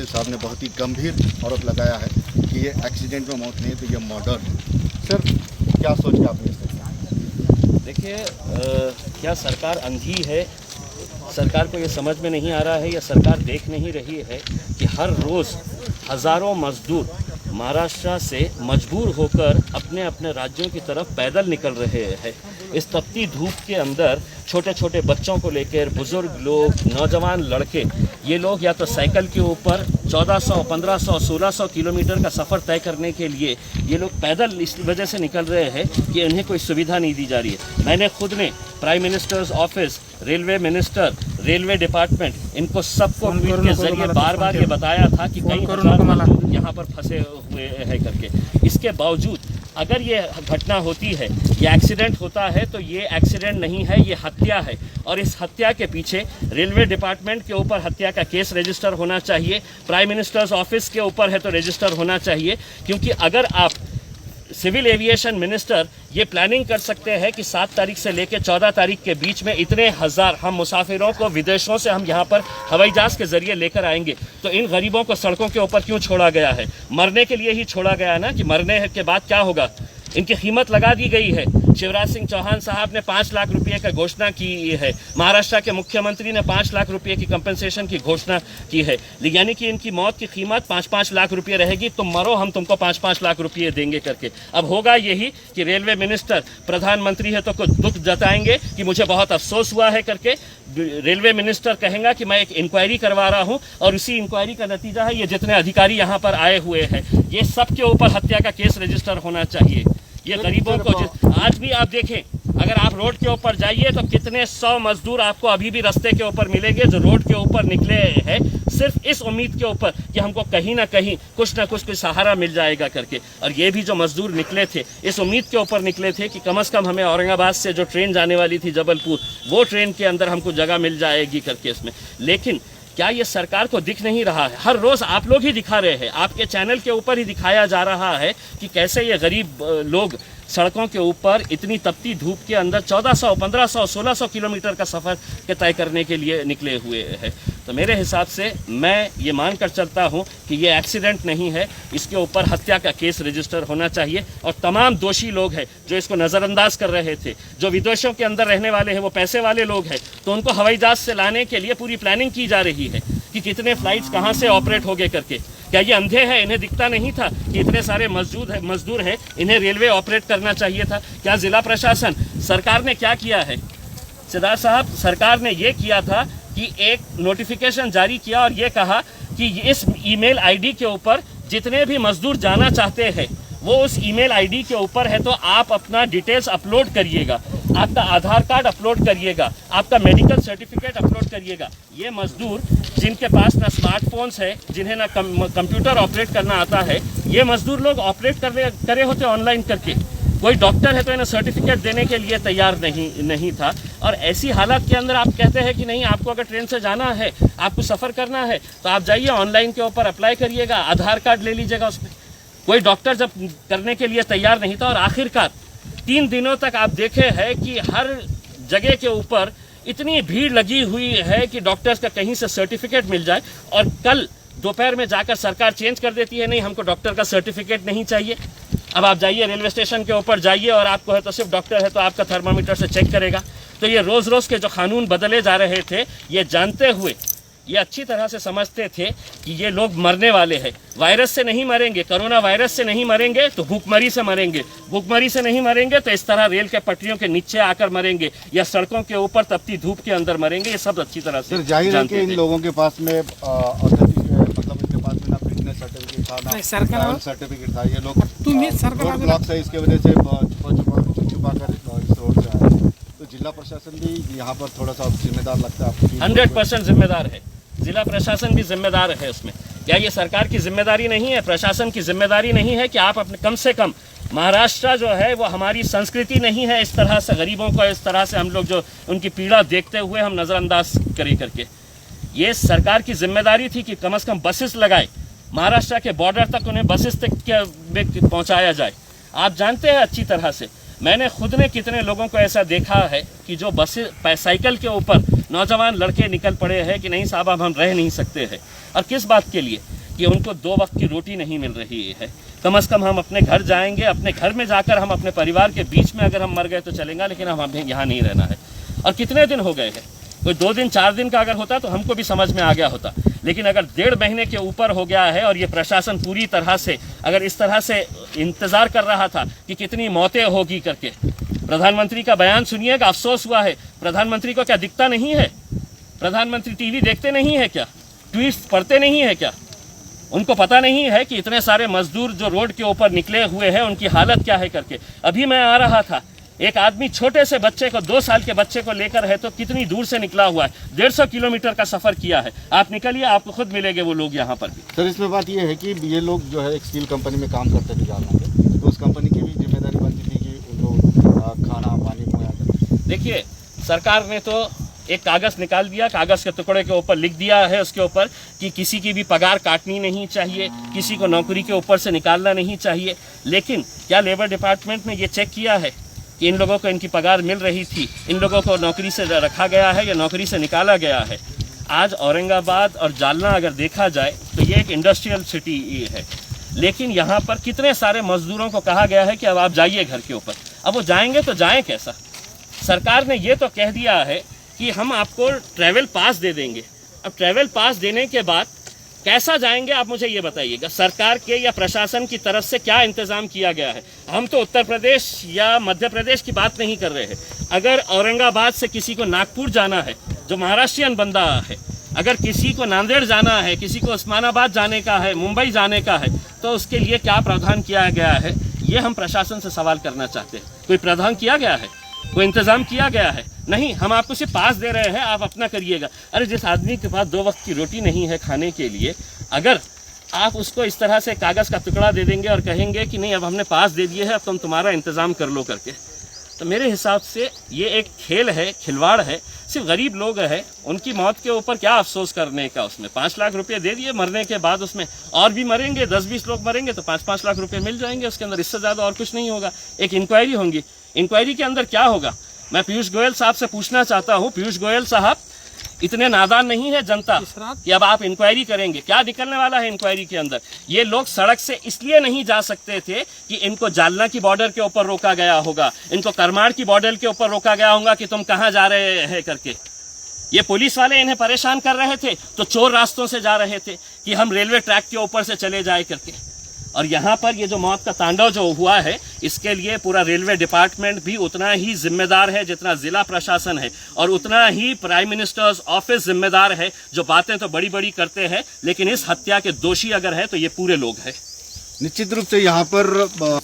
वकील साहब ने बहुत ही गंभीर आरोप लगाया है कि ये एक्सीडेंट में मौत नहीं है तो ये मर्डर है। सर क्या सोच के आपने इससे? देखिए, क्या सरकार अंधी है? सरकार को ये समझ में नहीं आ रहा है या सरकार देख नहीं रही है कि हर रोज़ हज़ारों मजदूर महाराष्ट्र से मजबूर होकर अपने अपने राज्यों की तरफ पैदल निकल रहे हैं। इस तपती धूप के अंदर छोटे छोटे बच्चों को लेकर बुज़ुर्ग लोग, नौजवान लड़के, ये लोग या तो साइकिल के ऊपर 1400, 1500, 1600 किलोमीटर का सफ़र तय करने के लिए ये लोग पैदल इस वजह से निकल रहे हैं कि उन्हें कोई सुविधा नहीं दी जा रही है। मैंने खुद ने prime minister's office, railway minister, railway department, इनको सबको ट्वीट के जरिए बार बार ये बताया था कि कई हजार मजदूर यहाँ पर फंसे हुए हैं करके। इसके बावजूद अगर ये घटना होती है, ये एक्सीडेंट होता है, तो ये एक्सीडेंट नहीं है, ये हत्या है। और इस हत्या के पीछे रेलवे डिपार्टमेंट के ऊपर हत्या का केस रजिस्टर होना चाहिए, प्राइम मिनिस्टर्स ऑफिस के ऊपर है तो रजिस्टर होना चाहिए। क्योंकि अगर आप सिविल एविएशन मिनिस्टर ये प्लानिंग कर सकते हैं कि 7 तारीख से लेकर 14 तारीख के बीच में इतने हज़ार हम मुसाफिरों को विदेशों से हम यहाँ पर हवाई जहाज़ के ज़रिए लेकर आएंगे, तो इन गरीबों को सड़कों के ऊपर क्यों छोड़ा गया है? मरने के लिए ही छोड़ा गया ना, कि मरने के बाद क्या होगा? इनकी कीमत लगा दी गई है। शिवराज सिंह चौहान साहब ने 5 लाख रुपये का घोषणा की है, महाराष्ट्र के मुख्यमंत्री ने 5 लाख रुपये की कंपनसेशन की घोषणा की है। यानी कि इनकी मौत की कीमत 5-5 लाख रुपये रहेगी। तुम मरो, हम तुमको 5-5 लाख रुपये देंगे करके। अब होगा यही कि रेलवे मिनिस्टर, प्रधानमंत्री है तो कुछ दुख जताएंगे कि मुझे बहुत अफसोस हुआ है करके। रेलवे मिनिस्टर कहेगा कि मैं एक इंक्वायरी करवा रहा हूं, और उसी इंक्वायरी का नतीजा है ये जितने अधिकारी यहाँ पर आए हुए हैं, ये सब के ऊपर हत्या का केस रजिस्टर होना चाहिए। ये गरीबों को आज भी आप देखें, अगर आप रोड के ऊपर जाइए तो कितने 100 मजदूर आपको अभी भी रास्ते के ऊपर मिलेंगे जो रोड के ऊपर निकले हैं सिर्फ इस उम्मीद के ऊपर कि हमको कहीं ना कहीं कुछ ना कुछ सहारा मिल जाएगा करके। और ये भी जो मजदूर निकले थे इस उम्मीद के ऊपर निकले थे कि कम से कम हमें औरंगाबाद से जो ट्रेन जाने वाली थी जबलपुर, वो ट्रेन के अंदर हमको जगह मिल जाएगी करके इसमें। लेकिन क्या ये सरकार को दिख नहीं रहा है? हर रोज़ आप लोग ही दिखा रहे हैं, आपके चैनल के ऊपर ही दिखाया जा रहा है कि कैसे ये गरीब लोग सड़कों के ऊपर इतनी तपती धूप के अंदर 1400, 1500, 1600 किलोमीटर का सफ़र के तय करने के लिए निकले हुए हैं। तो मेरे हिसाब से मैं ये मान कर चलता हूँ कि ये एक्सीडेंट नहीं है, इसके ऊपर हत्या का केस रजिस्टर होना चाहिए। और तमाम दोषी लोग हैं जो इसको नज़रअंदाज कर रहे थे, जो विदेशों के अंदर रहने वाले हैं, वो पैसे वाले लोग हैं, तो उनको हवाई जहाज़ से लाने के लिए पूरी प्लानिंग की जा रही है कि कितने फ़्लाइट्स कहाँ से ऑपरेट होंगे करके। क्या ये अंधे हैं? इन्हें दिखता नहीं था कि इतने सारे मजदूर हैं, इन्हें रेलवे ऑपरेट करना चाहिए था? क्या ज़िला प्रशासन, सरकार ने क्या किया है? सिद्धार्थ साहब, सरकार ने ये किया था कि एक नोटिफिकेशन जारी किया और ये कहा कि इस ईमेल आईडी के ऊपर जितने भी मजदूर जाना चाहते हैं वो उस ईमेल आईडी के ऊपर है, तो आप अपना डिटेल्स अपलोड करिएगा, आपका आधार कार्ड अपलोड करिएगा, आपका मेडिकल सर्टिफिकेट अपलोड करिएगा। ये मजदूर जिनके पास ना स्मार्टफोन्स है, जिन्हें ना कंप्यूटर ऑपरेट करना आता है, ये मजदूर लोग ऑपरेट करे होते ऑनलाइन करके। कोई डॉक्टर है तो इन्हें सर्टिफिकेट देने के लिए तैयार नहीं था। और ऐसी हालत के अंदर आप कहते हैं कि नहीं, आपको अगर ट्रेन से जाना है, आपको सफ़र करना है, तो आप जाइए ऑनलाइन के ऊपर अप्लाई करिएगा, आधार कार्ड ले लीजिएगा उसमें। कोई डॉक्टर जब करने के लिए तैयार नहीं था। और आखिरकार 3 दिनों तक आप देखे हैं कि हर जगह के ऊपर इतनी भीड़ लगी हुई है कि डॉक्टर्स का कहीं से सर्टिफिकेट मिल जाए, और कल दोपहर में जाकर सरकार चेंज कर देती है, नहीं हमको डॉक्टर का सर्टिफिकेट नहीं चाहिए। अब आप जाइए रेलवे स्टेशन के ऊपर जाइए, और आपको है तो सिर्फ डॉक्टर है तो आपका थर्मामीटर से चेक करेगा। तो ये रोज़ रोज़ के जो कानून बदले जा रहे थे, ये जानते हुए, ये अच्छी तरह से समझते थे कि ये लोग मरने वाले हैं। वायरस से नहीं मरेंगे, कोरोना वायरस से नहीं मरेंगे तो भूखमरी से मरेंगे, भूखमरी से नहीं मरेंगे तो इस तरह रेल के पटरियों के नीचे आकर मरेंगे, या सड़कों के ऊपर तपती धूप के अंदर मरेंगे। ये सब अच्छी तरह से जाहिर है कि इन लोगों के पास में मतलब इनके पास में ना फिटनेस सर्टिफिकेट था, ना ट्रैवल सर्टिफिकेट था। ये लोग रोड ब्लॉक से इसके वजह से छुपा कर इस रोड से आए। तो जिला प्रशासन भी यहाँ पर थोड़ा सा जिम्मेदार लगता है? 100% जिम्मेदार है, जिला प्रशासन भी जिम्मेदार है उसमें। क्या ये सरकार की जिम्मेदारी नहीं है, प्रशासन की जिम्मेदारी नहीं है कि आप अपने कम से कम, महाराष्ट्र जो है वो हमारी संस्कृति नहीं है इस तरह से गरीबों को, इस तरह से हम लोग जो उनकी पीड़ा देखते हुए हम नज़रअंदाज करें करके। ये सरकार की जिम्मेदारी थी कि कम से कम बसेस लगाए, महाराष्ट्र के बॉर्डर तक उन्हें बसेस तक पहुँचाया जाए। आप जानते हैं अच्छी तरह से, मैंने खुद ने कितने लोगों को ऐसा देखा है कि जो बसें साइकिल के ऊपर नौजवान लड़के निकल पड़े हैं कि नहीं साहब अब हम रह नहीं सकते हैं। और किस बात के लिए? कि उनको 2 वक्त की रोटी नहीं मिल रही है। कम से कम हम अपने घर जाएंगे, अपने घर में जाकर हम अपने परिवार के बीच में अगर हम मर गए तो चलेगा, लेकिन हम हमें यहाँ नहीं रहना है। और कितने दिन हो गए हैं? कोई 2 दिन 4 दिन का अगर होता तो हमको भी समझ में आ गया होता, लेकिन अगर 1.5 महीने के ऊपर हो गया है और ये प्रशासन पूरी तरह से अगर इस तरह से इंतज़ार कर रहा था कि कितनी मौतें होगी करके। प्रधानमंत्री का बयान सुनिएगा, अफसोस हुआ है। प्रधानमंत्री को क्या दिखता नहीं है? प्रधानमंत्री टीवी देखते नहीं है क्या? ट्वीट्स पढ़ते नहीं है क्या? उनको पता नहीं है कि इतने सारे मजदूर जो रोड के ऊपर निकले हुए हैं उनकी हालत क्या है करके। अभी मैं आ रहा था, एक आदमी छोटे से बच्चे को 2 साल के बच्चे को लेकर है तो कितनी दूर से निकला हुआ है, 150 किलोमीटर का सफ़र किया है। आप निकलिए, आपको खुद मिलेंगे वो लोग यहाँ पर भी। सर इसमें बात ये है कि ये लोग जो है एक स्टील कंपनी में काम करते थे जालना में, तो उस कंपनी की भी जिम्मेदारी बनती थी कि उनको खाना पानी मुहैया करें। देखिए, सरकार ने तो एक कागज़ निकाल दिया, कागज़ के टुकड़े के ऊपर लिख दिया है उसके ऊपर कि किसी की भी पगार काटनी नहीं चाहिए, किसी को नौकरी के ऊपर से निकालना नहीं चाहिए। लेकिन क्या लेबर डिपार्टमेंट ने ये चेक किया है कि इन लोगों को इनकी पगार मिल रही थी, इन लोगों को नौकरी से रखा गया है या नौकरी से निकाला गया है? आज औरंगाबाद और जालना अगर देखा जाए तो ये एक इंडस्ट्रियल सिटी है, लेकिन यहाँ पर कितने सारे मजदूरों को कहा गया है कि अब आप जाइए घर के ऊपर। अब वो जाएंगे तो जाएं कैसा? सरकार ने ये तो कह दिया है कि हम आपको ट्रैवल पास दे देंगे। अब ट्रैवल पास देने के बाद कैसा जाएंगे आप मुझे ये बताइएगा। सरकार के या प्रशासन की तरफ से क्या इंतज़ाम किया गया है? हम तो उत्तर प्रदेश या मध्य प्रदेश की बात नहीं कर रहे हैं। अगर औरंगाबाद से किसी को नागपुर जाना है, जो महाराष्ट्रियन बंदा है, अगर किसी को नांदेड़ जाना है, किसी को उस्मानाबाद जाने का है, मुंबई जाने का है, तो उसके लिए क्या प्रावधान किया गया है? ये हम प्रशासन से सवाल करना चाहते हैं। कोई प्रावधान किया गया है? कोई इंतज़ाम किया गया है? नहीं, हम आपको सिर्फ पास दे रहे हैं, आप अपना करिएगा। अरे जिस आदमी के पास 2 वक्त की रोटी नहीं है खाने के लिए, अगर आप उसको इस तरह से कागज़ का टुकड़ा दे देंगे और कहेंगे कि नहीं अब हमने पास दे दिए है, अब तुम तुम्हारा इंतज़ाम कर लो करके, तो मेरे हिसाब से ये एक खेल है, खिलवाड़ है। सिर्फ गरीब लोग हैं, उनकी मौत के ऊपर क्या अफसोस करने का? उसमें 5 लाख रुपये दे दिए, मरने के बाद उसमें और भी मरेंगे, 10-20 लोग मरेंगे तो 5-5 लाख रुपये मिल जाएंगे उसके अंदर। इससे ज़्यादा और कुछ नहीं होगा। एक इंक्वायरी होगी, इंक्वायरी के अंदर क्या होगा? मैं पीयूष गोयल साहब से पूछना चाहता हूँ, पीयूष गोयल साहब, इतने नादान नहीं है जनता कि अब आप इंक्वायरी करेंगे? क्या निकलने वाला है इंक्वायरी के अंदर? ये लोग सड़क से इसलिए नहीं जा सकते थे कि इनको जालना की बॉर्डर के ऊपर रोका गया होगा, इनको करमाड़ की बॉर्डर के ऊपर रोका गया होगा कि तुम कहाँ जा रहे हैं करके। ये पुलिस वाले इन्हें परेशान कर रहे थे तो चोर रास्तों से जा रहे थे कि हम रेलवे ट्रैक के ऊपर से चले जाए करके। और यहाँ पर ये जो मौत का तांडव जो हुआ है, इसके लिए पूरा रेलवे डिपार्टमेंट भी उतना ही जिम्मेदार है जितना जिला प्रशासन है, और उतना ही प्राइम मिनिस्टर्स ऑफिस जिम्मेदार है। जो बातें तो बड़ी बड़ी करते हैं, लेकिन इस हत्या के दोषी अगर है तो ये पूरे लोग हैं। निश्चित रूप से यहाँ पर